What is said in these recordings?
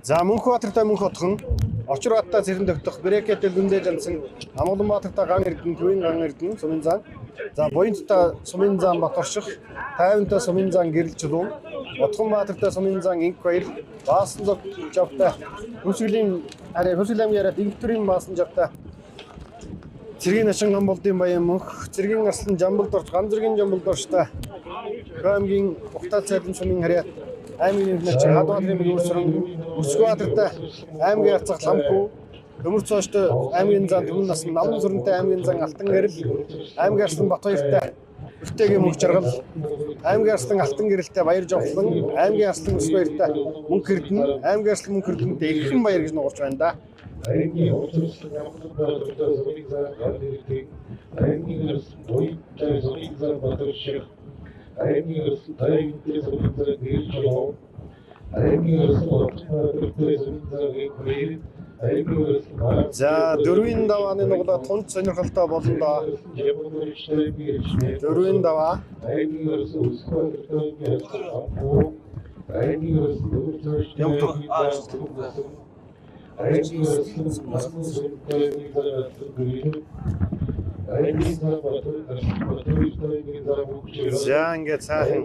За Мөнхбаатартай Мөнх хотхон Очир баттай цэрэн тогтох Брэкэтэл Дүндээ жансан Амгаланбаатартай Ган Эрдэнэ Төвийн Ган Эрдэнэ Сумын зан за Буянттай Сумын зан Бат орших Тайвантай Сумын зан Гэрэл Чулуун Отгонбаатартай Сумын зан Инх баяр Баасан жавтай Хөсгөлийн Хөсгөл аймгийн Дэгвтөрийн Баасан жавтай Цэргийн Ашин Гамболдын Баян Мөнх Цэргийн Аслан Жамбалд орж Ган Зэргийн Жамбалд орштой Хөөмгийн Ухтаа цайлан Сумын харьяат аймгийн нэгч Хадбаатарын мөрсөрөн Өсгөөбаатартай аймгийн хацаг ламхүү Төмөр цооштой аймгийн зан Түмэн насны Намн сүрэнтэй аймгийн зан Алтан гэрэл аймгийн арслан Батбаяртай Өртөөгийн мөнх жаргал аймгийн арслан Алтан гэрэлтэй Баяр Жавхлан аймгийн арслан Өсбаяртай Мөнх Эрдэнэ аймгийн арслан Мөнх Эрдэнэтэй Эрхэм баяр гэж нуурч байна да. Аймгийн хурцлсан Амгаланбаатартай Сумын зан Ган Эрдэнэ аймгийн арслан Буянттай Сумын зан Бат орших аймгийн арслан Тайвантай Сумын зан Гэрэл Чулуун аймгийн арслан Отгонбаатартай Сумын зан Инх баяр аймгийн арслан за дөрвийн давааны нуглаа тунц сонирхолтой болно да. Дөрвийн даваа аймгийн арслан Өсгөөбаатартай ламхүү аймгийн арслан Төмөр цооштой аймгийн за ингээд сайхан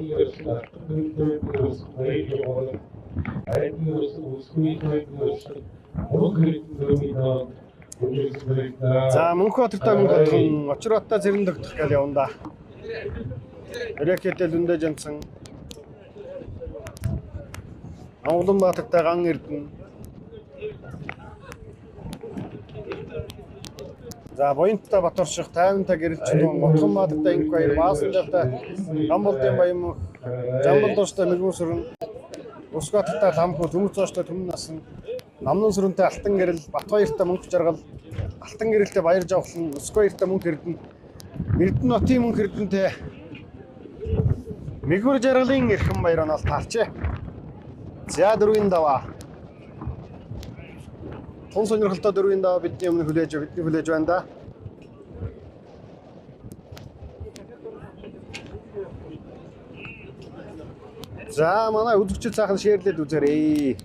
за Мөнхбаатартай Мөнх хотхон Очир баттай цэрэн тогтох гал явна да. Брэкэтэл Дүндээ жансан Амгаланбаатартай Ган Эрдэнэ за Буянттай Бат орших Тайвантай Гэрэл Чулуун Отгонбаатартай Инх баяр Баасан жавтай Гамболдын Баян Мөнх Жамбал дуустай мөрсөрөн Өсгөөбаатартай ламхүү Төмөр цооштой Түмэн насны Намн сүрэнтэй Алтан гэрэл Батбаяртай Мөнх жаргал Алтан гэрэлтэй Баяр Жавхлан Өсбаяртай Мөнх Эрдэнэ Эрдэнэ хотын Мөнх Эрдэнэтэй Мэгүр жаргалын эрхэм баяр онол таарчээ. За дөрвийн даваа тун сонирхолтой дөрвийн даваа бидний өмнө хүлээж байна да. За манай үзэгчид сайхан шеэрлээд үзээрэй.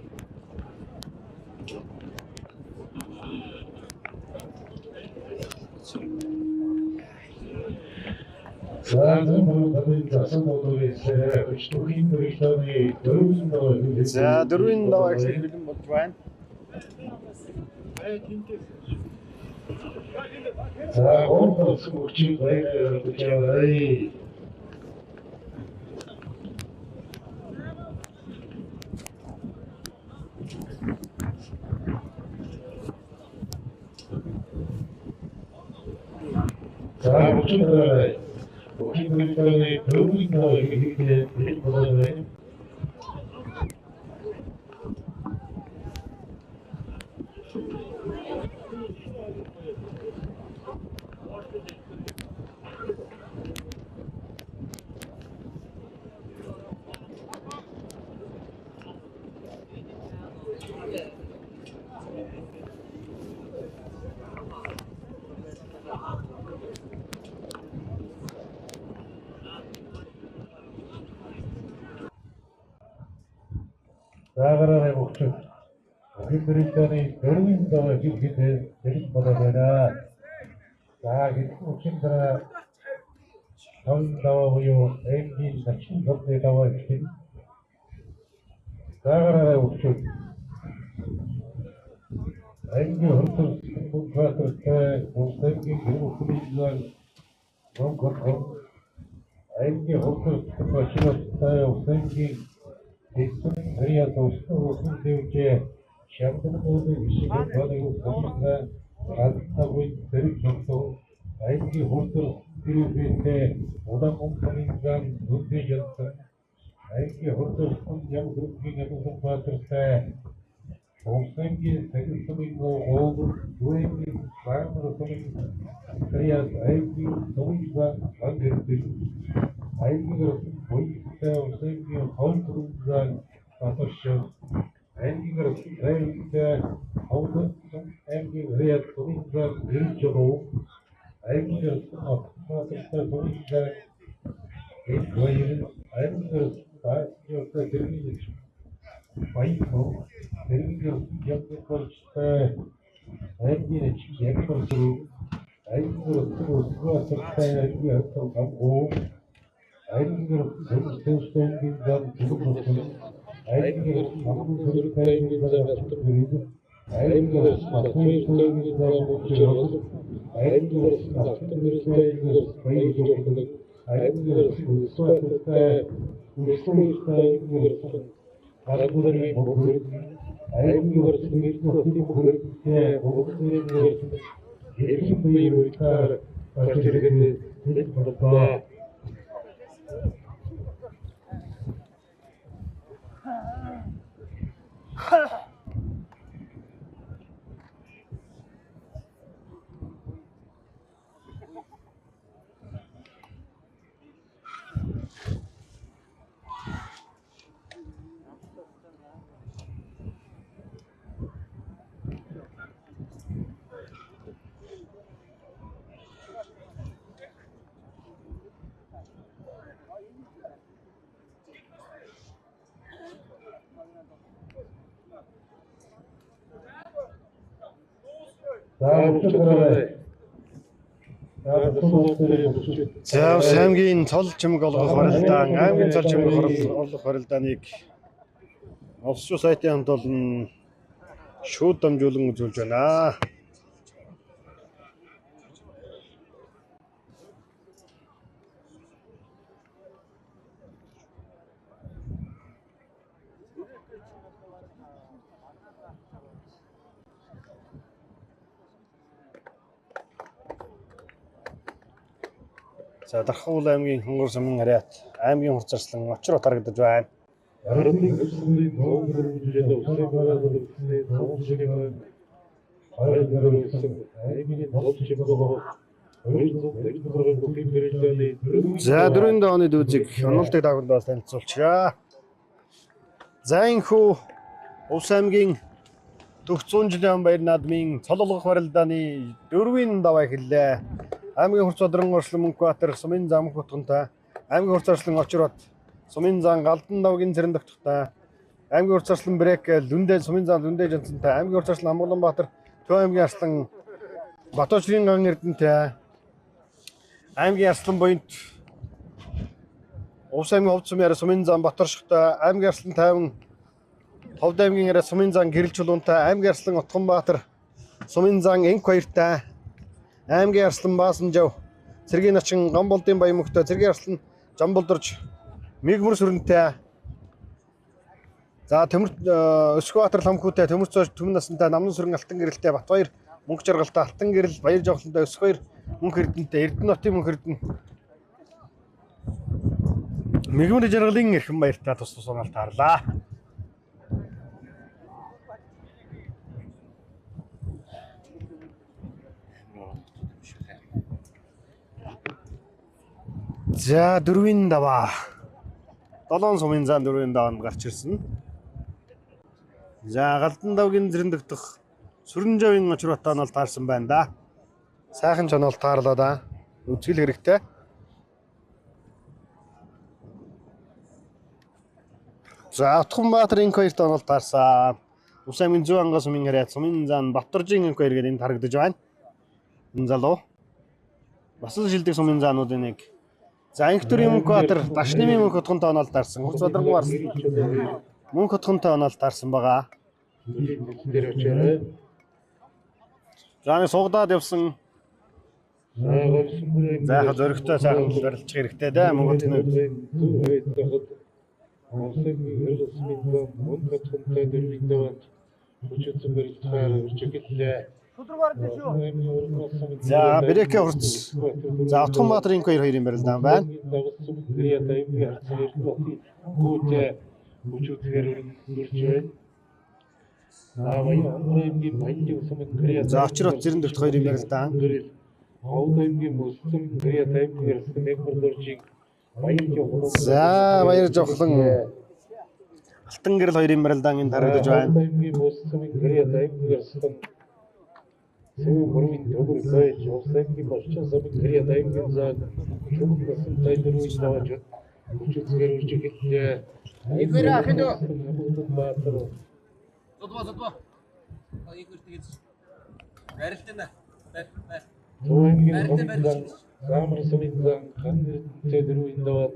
За дөрвийн даваа их бэлэн болж байна. за ордос мөчийн баяр гэж за Okey, dövün dağı birlikte bir kullanmayın. Zagara'ya bakacak. Bugün Britalya'yı dövün dağı birlikte bir kullanmayın. Daha gittim için sana 전 다와요 엠기 같이 접대 다와 있긴 다가라의 우측 엠기 헌터 공부하던 때 공생기 그리고 그리지만 그런 것도 엠기 헌터 공부하시는 공생기 대충 그리야도 스토어 공대우제 시험되는 모든 위식을 받고 공부가 안타고 있는 정도 엠기 헌터 그리고 오다 공통인간 눈대전선 아이기 호텔 선정 그룹기가 공부하던 때 공생기 세계성이고 오고 유행이 마음으로 소리 그래야 아이기 동의가 만들듯 아이기가 보이스가 공생기 허울그룹가 와서쇼 아이기가 아이기가 허울그 아이기 그래야 동의가 일조로 아이기가 아프리카 동의가 이 거의는 아이들 다 이렇게 들리는 баян Тэргээр явуулсан айдын ячигэрсэн айдын өсгөөстэй явсан гоо айдын зөвхөн зам зөвхөн айдын хамт зөвхөн зам айдын математикийн зам зөвхөн айдын Арабуудын бүгд айдын өрсөлдөж бүхний бүгд эрхэм биеийнхээ ажиргэд боддоо За аймгийн цол чимэг олгох барилдаан аймгийн цол чимэг олгох барилдааныг Овсчуу сайтын хамт олон шууд дамжуулан үзүүлж байна. За Дархуул аймгийн Хонгор сумын харьяат аймгийн хурц зарслан очроо тарагдаж байна. Арабын өсөлтөний доогдор үжилээд усны байгаад үсний доогдорын За 4 оны дүүзийг онолтыг дагуулдаас танилцуулчихъя. За энхүү Увс аймгийн Төгс 100 жилийн баяр наадмын цол олгох барилдааны 4-ийн даваа эхэллээ. Аймгийн хурц бодрон орчлон Мөнхбаатар сумын зам хотгонтой аймгийн хурц орчлон Очрот сумын зам Галдан давгийн цэрэн тогттой аймгийн хурц орчлон Брэк Лүндэ сумын зам Лүндэ жанцантай аймгийн хурц орчлон Амгаланбаатар Төв аймгийн Арслан Баточрын ган эрдэнтэй аймгийн Арслан буйнт Увс аймгийн Ховд сумын сумын зам Баторшигтой аймгийн Арслан 50 Ховд аймгийн сумын зам Гэрэл Чулуунтай аймгийн Арслан Отгонбаатар сумын зам Энх баяртай аймгийн Арслан Баасанжав Цэргийн начин Гамболдын баян мөхтэй Цэргийн Арслан Жамболдорж Мигмүр сүрэнтэй за Өсгөөбаатар Ламхүүтэй Төмөрцөөж Түмэн насантай Намнан сүрэн Алтан гэрэлтэй Батбаяр Мөнх жаргалтай Алтан гэрэл Баяр жавхлантай Өсгөөбаатар Мөнх эрдэнтэй Эрдэнэтийн Мөнх эрдэнэ Мигмүр жаргалын эрхэм баяртай тус унаалт таарлаа. За 4-ийн даваа 7 сумын зам 4-ийн даваанд гарч ирсэн. За Галдан давгийн зэрэн дэгдэх Сүрэнжавын очроотой нь бол таарсан байна да. Сайхан ч онол таарлаа да. Үзгэл хэрэгтэй. За Отгонбаатар Энх хоёрт онол таарсан. Увс аймгийн Зүүн ангас сумын харьяат сумын зам Баторжийн Энх хоёр гэдэг энэ харагдаж байна. Энэ залуу бас л шилдэг сумын заануудын нэг. За Энх төрийн Мөнхбаатар Дашны Мөнх хотгонтой онол таарсан. Хурц бодрон Арслан Мөнх хотгонтой онол таарсан байгаа. За нэг сугадаад явсан. За яг зөрөгтэй сайхан барилчих хэрэгтэй дээ. Мөнх хотгоны за Брэк хурц. За Отгонбаатар Энх хоёрын барилдаан байна. За Очрот зэрэн дэгдэх хоёрын барилдаан. За Баяр жавхлан Алтан гэрэл хоёрын барилдаан энд харагдаж байна. Хүчтэй үжиглээ. Игэр ахын дөө. Баатар. Зодбоо. Игэр тэгэж. Барилтана. Бар. Замар суминзан ханэртэй дөрвийн даваад.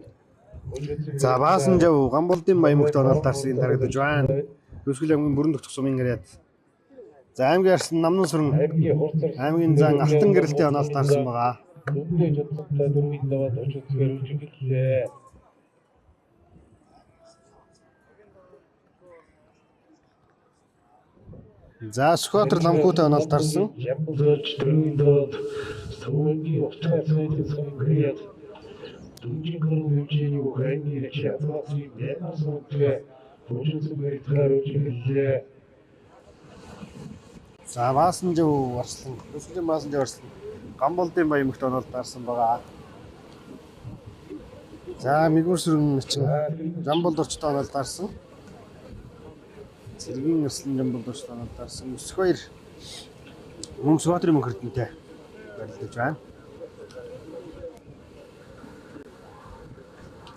За Баасанжав Гамболдын Баямөгт оноолтаарсыг харагдаж байна. Өсгөл аймгийн бүрэн тогтох сумын гэрээд. За аймгийн арслан Намнан сүрэн аймгийн зан Алтан гэрэлтэй оноолтаарсан байгаа. Дүндээ жодсонтой дөрвийн даваад очицгээр үжиглээ. За Сүхбаатар Ламгуутай оноолтаарсан. Ямболч дөрвийн даваад сумынгийн уцаасны сумын гэрээд. Дүнжингэрэн хэмжээний Украины чиатмасын бэнасуудгээ бүжинсээр харагдчихлээ. За Баасанжав арслан Өсгөлийн Баасанжав арслан Гамболдын Баямөгт оноолтаарсан байгаа. За Мигүр сүрэн чин Жамбол орчтой оноолтаарсан. Цэргийн арслан Жамбол орчтой оноолтаарсан. Өсөх баяр мөн Сүхбаатарын мөнх эрдэнэтэй барилдаж байна.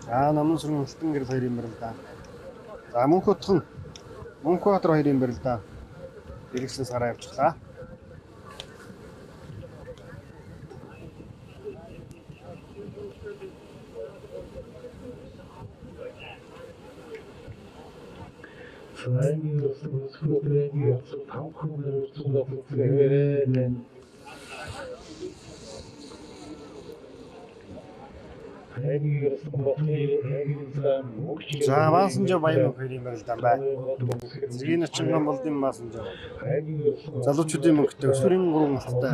За Намнан сүрэн Алтан гэрэл хоёрын барилдаа. За Мөнхбаатар хоёрын барилдаа хэрэгслээс гараа явуулчихлаа. Саймын өсгөлөний яцсан тавхан өсгөлөний За Баасанжав Баямаг хоёрын барилдаан байна. Зэргийн очин Гамболдын Баасанжав. Залуучуудын мөнгөтэй өсвөрийн 3 алттай.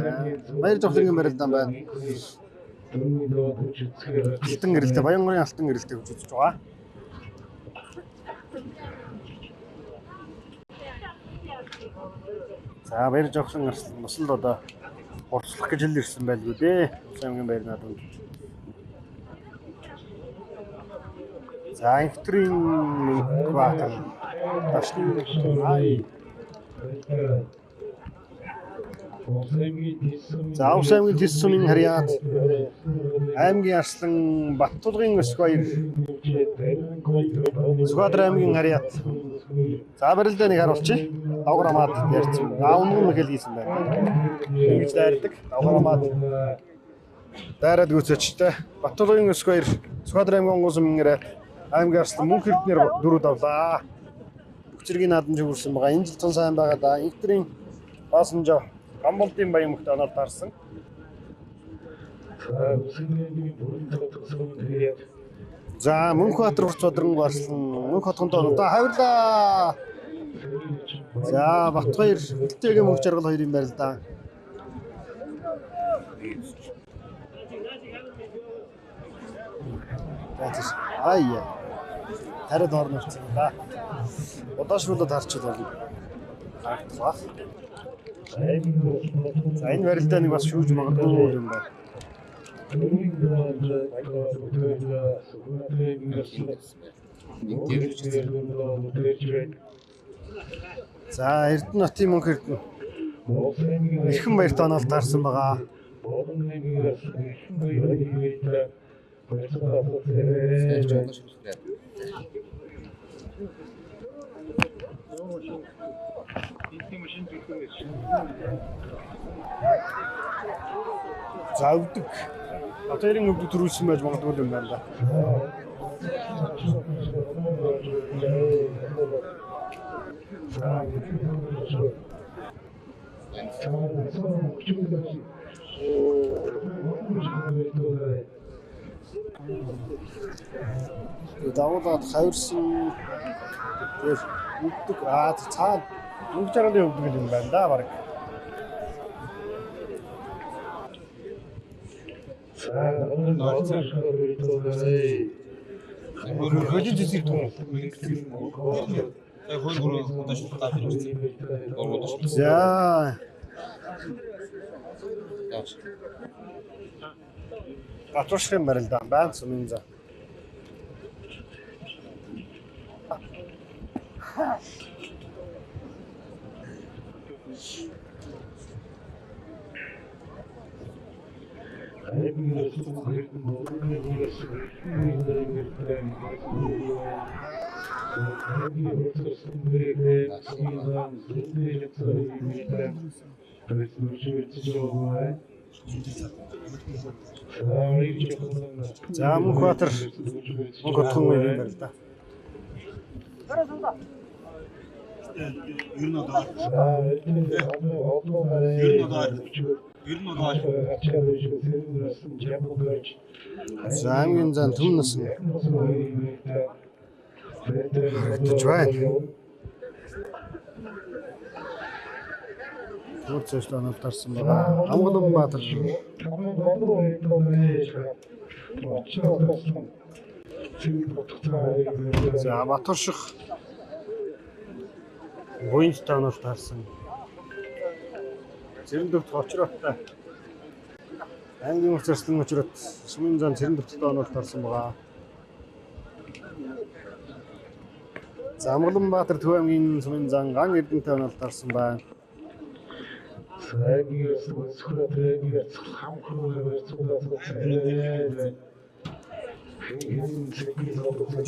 Баяр жавхлангийн барилдаан байна. Алтан гэрэлтэй Баянгорын алтан гэрэлтэй гэж үзэж байгаа. За баяр жавхлан арслан бас л одоо урчлах гэж хэл ирсэн байлгүй дээ. Аймгийн баяр наадууд. За инхтрийн Мөнхбаатар Дашны ай. За Увс аймгийн Тэс сумын харьяат аймгийн арслан Баттулгын өсөх баяр Сүхбаатар аймгийн харьяат. За барилдаа нэг харуулчих. Давграмаад ярьсан. Өмнө нь хэлгийсэн байна. Ингэж дайрдаг. Давграмаад дайраад гүйцэжтэй. Баттулгын өсөх баяр Сүхбаатар аймгийн онгон сумын харьяат аймгийн арслан мөнх эрдэнэр дөрөв давлаа. Бүхцэргийн наадамж хүрсэн байгаа. Энэ жил тун сайн байгаа да. Инхтрийн Баасанжав Гамболдын Баямөгт оноолтаарсан. За Мөнхбаатар Урц Бадран арслан Мөнх хотгонд одоо хавлаа. За Батбаяр Хөлтэйгийн мөнх жаргал хоёрын барилдаа. Аяа. Хараад орно авчихсан да. Удаашруулаад харчил болно. Харагдах. За энэ барилдаа нэг бас шүүж магадгүй юм байна. За Эрдэнэ хотын мөнх эрдэнэ Эрхэн баярт оноолтаарсан байгаа. За өвдөг. Атэрийн өвдөг төрүүлсэн байж магадгүй юм байна да. Давуулаад хавирсан өвдөг цаад мөнх жаргалын өвдөг юм байна да баг. Хөдөлж зэсэг тун. За. Батушхын барилдаан байна сумын за. За Мөнхбаатар мөнх отхон юм байна л да. За хамгийн зан түннэс харагдаж байна. Өөр цэвэрлэн аналтарсан байгаа. Амгаланбаатар за Батөрших буйнтай аналтарсан. Цэрэндэвт очроотой. Ангийн цэвэрлэн очроод Сумын зан Цэрэндэвттэй аналтарсан байгаа. За Амгаланбаатар Төв аймгийн Сумын зан Ган Эрдэнэтэй аналтарсан байна.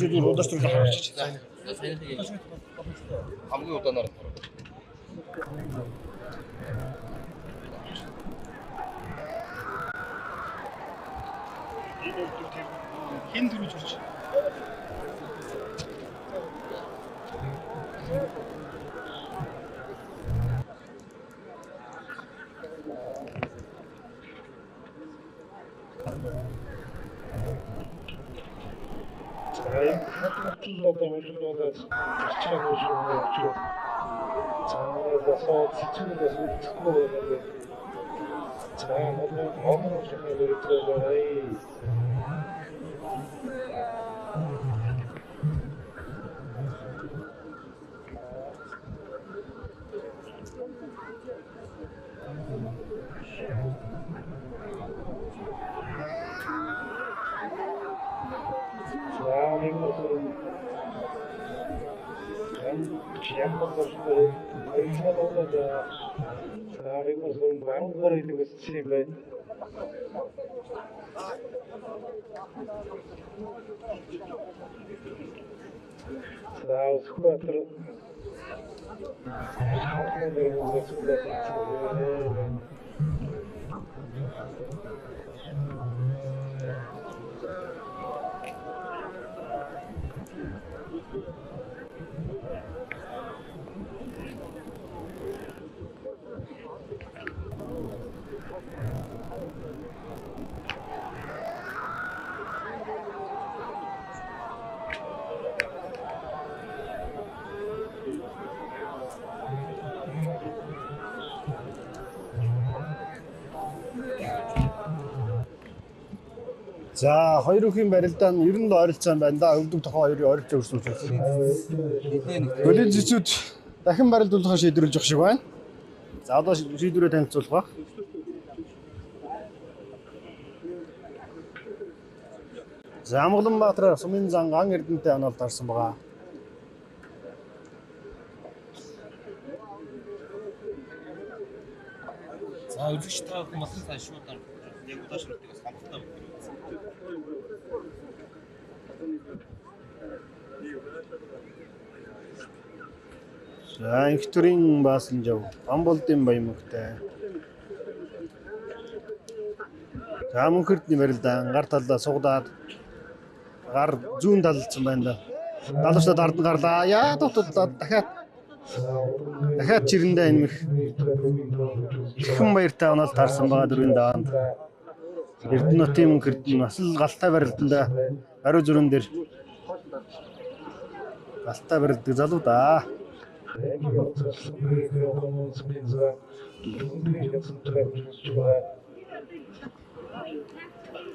Жидүүр удаач турлах авчиж. хамгийн удаанаар. Хин төрөж орч. За хоёр өхийн барилдаа нь ер нь ойролцоо байна да. Өвдөг тохоо хоёрын ойролцоо өрсөлдөж байна. Голын зэцүүд дахин барилдуулахаа шийдвэрлэж явах шиг байна. За одоо шийдвэрээ танилцуулах ба. За Амгаланбаатар Сумын зан Ган Эрдэнэтэй аналтарсан байгаа. За үзэгч та бүхэн бас сайн шууд яг удаа шүртгээс хамтдаа бүгд. За Инхтүрийн Баасанжав Амболдын Баямагтай. За Мөнхөрдний барилдаа гар талдаа сугдаад гар зүүн талцсан байна да. Далавчдад ард нь гарлаа. Яа дутуулаад дахиад чирэндээ нэмэх Ихэн баяртай оноол таарсан байгаа дөрвийн даанд. Эрдэнэтийн Мөнхөрдний бас л галтай барилдаа ариу зүрэн дээр галтай барилдаг залуу да.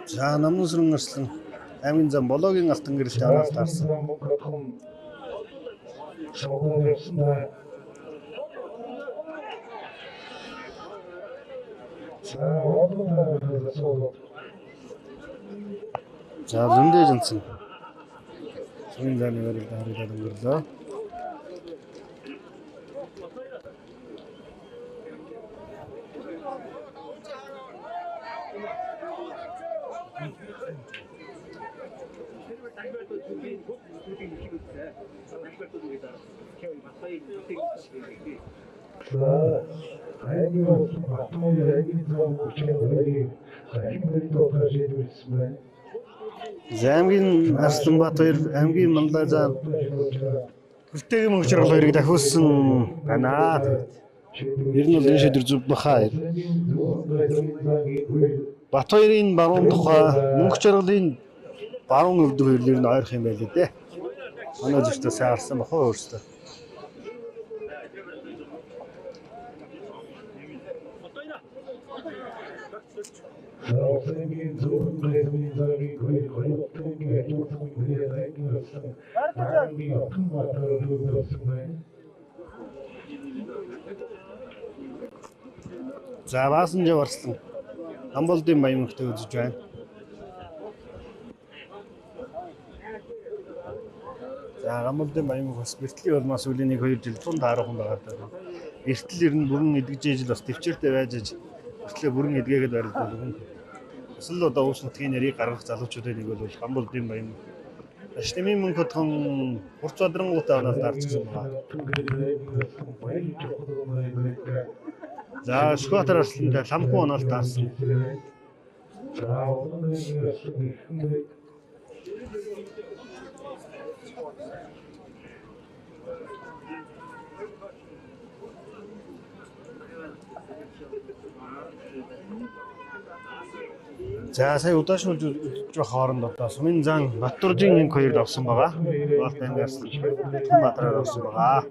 За Намнүсрэн Арслан аймгийн зам Бологийн алтан гэрэлтэй оноол таарсан. За Зөндөө Жансан Сумын заны барилдаа харагдаад өнгөрлөө. Замгийн Арсланбаатар аймгийн Манлайзаа хүртээгм хөгжрөл хоёрыг дахиулсан байна. Ер нь бол энэ шийдвэр зөв бахаа. Батбаярын баруун тухай мөнх жаргалын баруун өвдөг хоёрлыг нь ойрох юм байлээ дээ. Манай зөвхөн сайн харсан бах уу өөртөө. За баасан жаварсан. Амболдын баян мөхтэй үзэж байна. За амболдын баян мөх бас бэртлийн улмаас үлийн 1-2 жил тунд хараахан байгаа даа. Эртэл ер нь бүрэн эдгэж ижил бас төвчээртэй байж аж. Эртлээ бүрэн эдгээгээд барилддаг. Эсвэл одоо уус нутгийн нэрийг гаргах залуучуудын нэг бол амболдын баян мөх. Ашнымын мөнх хотхон хурц бадрангуутай онол дарчихсан байна. За Скватер Арслантай ламхуу онол таарсан. За сая удаашруулж үзэж байх хооронд одоо Сумын зан Баттуржийн инг хоёрыг авсан байгаа. Балт ангиарсан Баатараар авсан байгаа.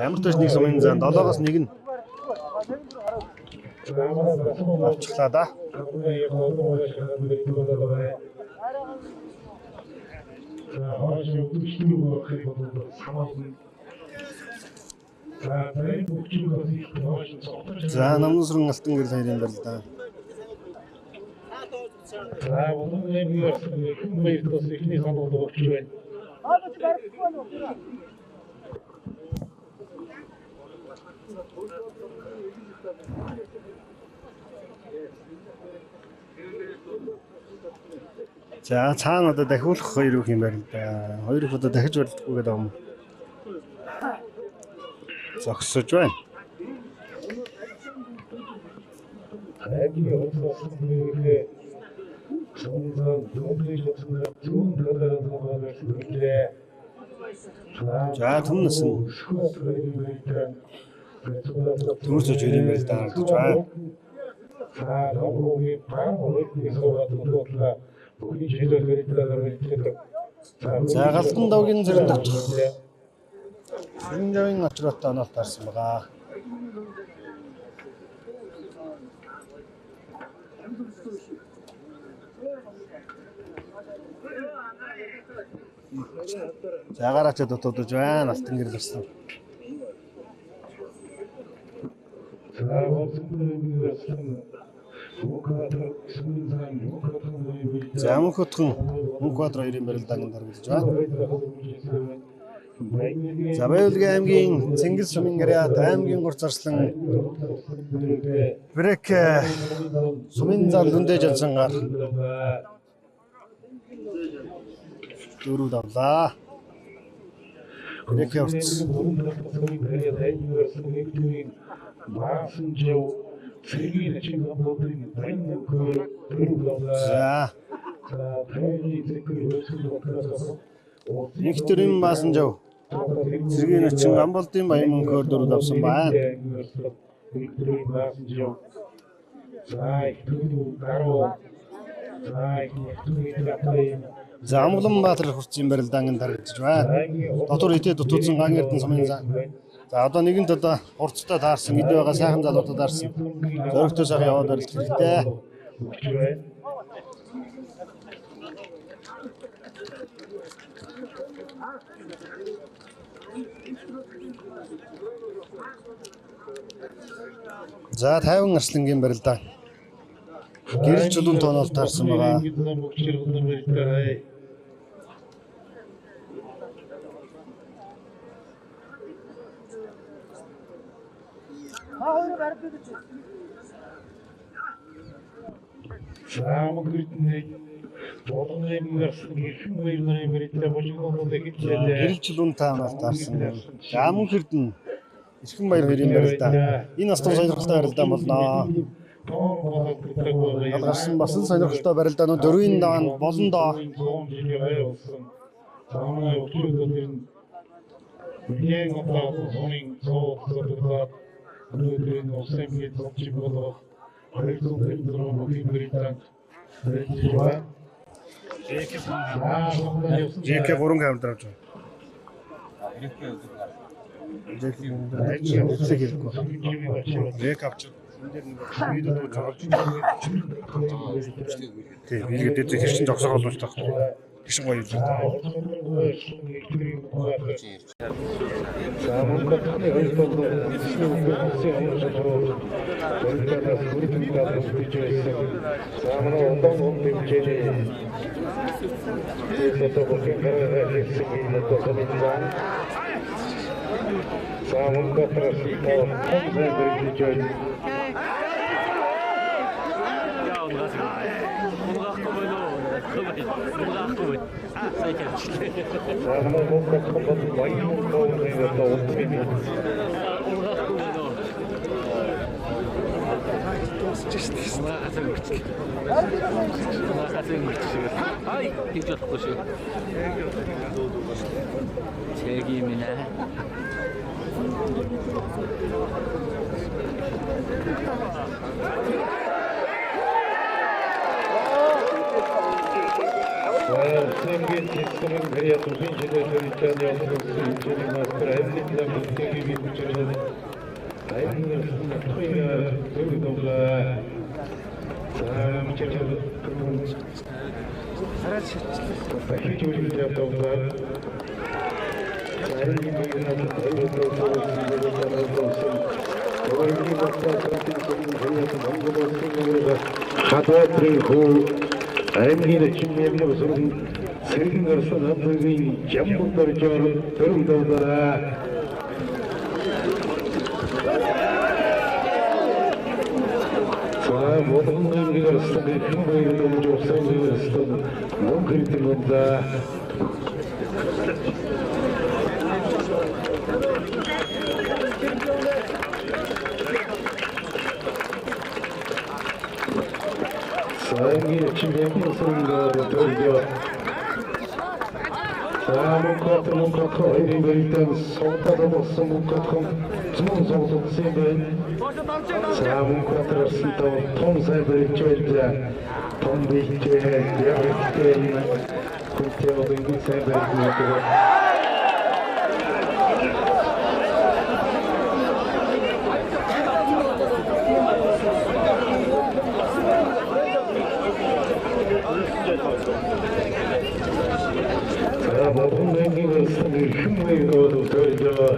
Ямар ч тач нэг Сумын зан 7-оос 1 нь авчихлаа да. За намнасрын алтан гэрэл хоёрын байл да. За улам нэмээр хүн баяртаас ихний санал өгч байна. За цаана одоо дахиулах хоёр үг юм байна да. Хоёр их одоо дахиж барилдахгүй гэдэг юм. Зогсож байна. За түмнэс нь түмсөж ирэх юм байл да. За галдан давгийн зэрэг тавчих. Синжавын очроотой онол таарсан байгаа. За гараач дутуудаж байна. Алтан гэрэл ирсэн. За мөнх хотхон Мөнхбаатар хоёрын барилдааг дарагдж байна. За Баялгийн аймгийн Цэнгэл Сумын гэрээ аймгийн Гурц Арслан Брэк Сумын зан дүндээ жансангаар дөрөв давлаа. Брэк явц. За Нэгтэрийн баасан жав. Цэргийн очин Амболдын баян мөнхөөр дөрөв авсан байна. За Амгаланбаатар хурцын барилдаан дарагдж байна. Дотор хитэ дутуудсан ган эрдэн Сумын зан. За одоо нэгэнт одоо хурцтай таарсан эд байгаа сайхан залуутаа таарсан. Зоригтой сайхан яваад барилдах хэрэгтэй. За 50 Арслангийн барилдаа. Гэрэл чулуун тоонол таарсан байгаа. Гэрэлжлүүн таанаас таарсан. За мөн хэрдэн Эрхэн баяр хоёрын барилдаа. Энэ настан сонирхолтой барилдаа болно. Алгарсан бас л сонирхолтой барилдаанууд дөрвийн даан болно доо. Үнэн одоо зонын цоолцоод өнөөдрийн усэмгийн цогцыг болох хоёрдугаар Новемберийн ЖК 3 камер дарж байна. ЖК авч. Видео дууж байгаа. Тийм, иргэдэд тэр чинь зогсоог олж тах. Гişin гоё юм. Sevgili testlerin hayatı zincirleri İtalyan yolculuğu master evlilikle mutluluğu bir bütünün aynısını toyla dövdüğümde sana çeçelim hiç uygun yaptığımda sayın gibi yönetim evlilikle olsun oyuncu bakta trafiklerin hayatı mangol olsun hatıratın hu аймгийн чимээний өсвөрийн сэргэн орсон хамтлагийн жамбууд орж төрөвдөлөө. Цаа модон аймгийн орсон хэн баярын өмж усан өрсөн мөнгөртөн удаа. Аймгийн чимээний өсвөрийн төрөлөө. Мөнгөт хоёрын баяртай суудаад болсон мөнгөт зүүн зогссон байна. Мөнгөт орсон том сайн барьж байлаа. Том бийтэй явагдсан хүнтэй сайн барьж байгаа. Модон аймгийн өрсөн хэн баярын төрөлөө.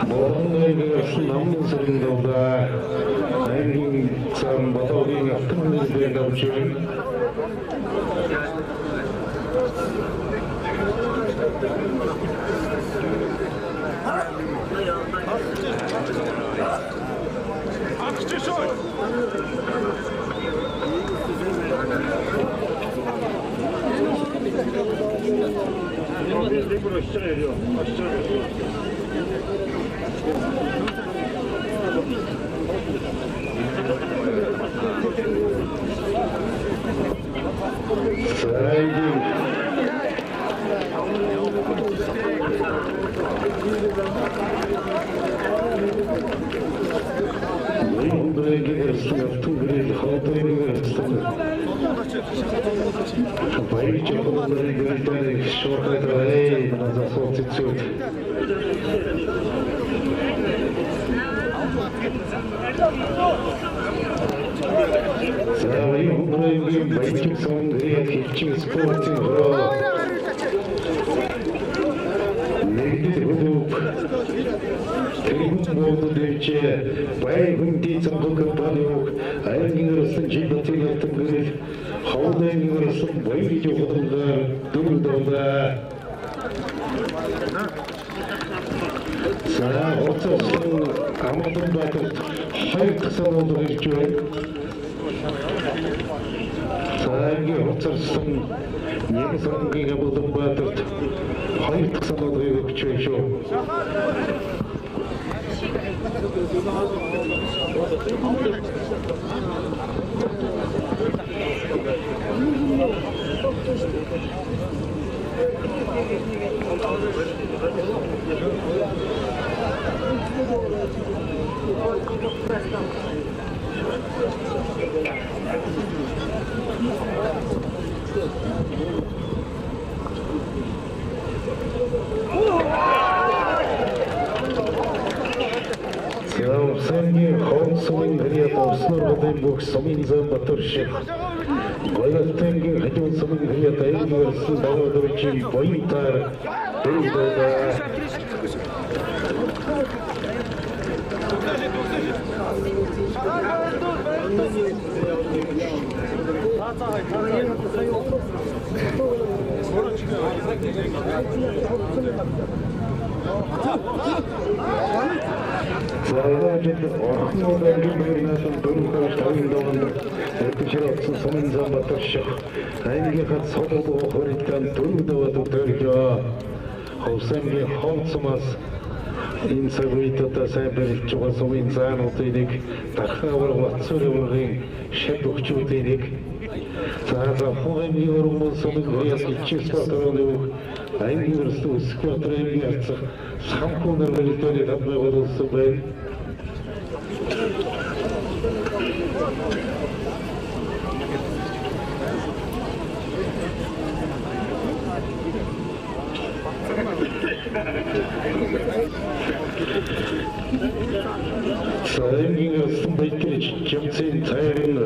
Модон аймгийн өрсөн намын сэрэн дулаа. Аймгийн цаан бодоогийн автан нэрээр авч байна. Спортинг Тэр 모두 대체 байхынtii цамбаг компаниуг аймгийн жилбатын хатангэрэл хавдайгийн баяр жохолноор дүрдэлээ. За оцсон Амгаланбаатарт хоёр тасалууд ирж байна. Цагийн оцсон Нэмсангийн Амгаланбаатарт хоёр тасалууд ирж байна шүү. Сэмгийн хоолсмын гэрээ товсноруудын бүх сумын зам батарших Баялтангийн хажуун сумын гэрээ дайгуулсан даваадуучи боёнтар дөрөвдөө Zaten ormanların görünüşün durumları tavırlarında etkileşen sonun zaman taşı. Hangi kat soğudu horitan durumda tutuluyor. Havsangi havsumaz. İnsavıydı da sebep çoğu insan otaydık. Takhavar vatsırıvırın şebukçu otaydık. Zaten huvemi yorumun sonun rüyası çiftlatırılıyor. Hangi hırsı ıskatırın yarısı. Sampunlar verilleri tatlı varılsı ben. Sayın астынбайткер чемцен тайрын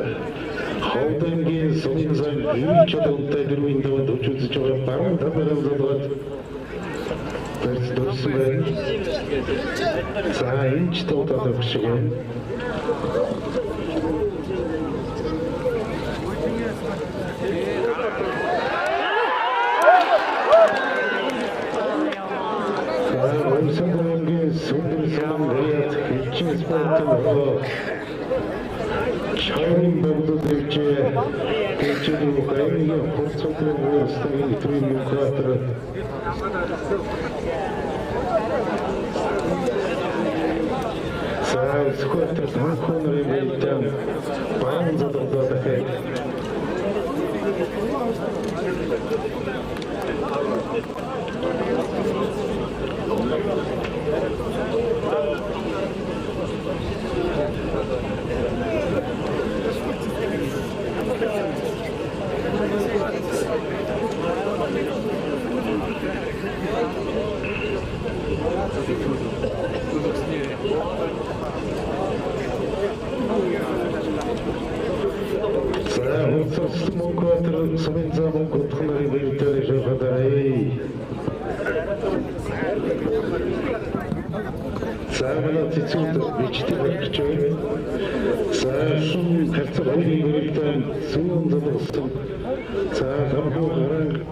хавдангийн сумын зан үйл чадвартай дөрвиндээ өчөж байгаа баруун таврын задад Тэрс дөрсмэн за инч тоотод өгшгэн Чайным бабду дэвче, дэвчеди Украине хорцотрын вырастагын итрин мукатры. Саа скотты танхонры бейтан, пан зададахай. Мукатры сумын замын гутхнары бейтары жагадай. Саамына цицут бичти барчой. Саашун харцагын бейтан суун задостым. Саахамху гаранг.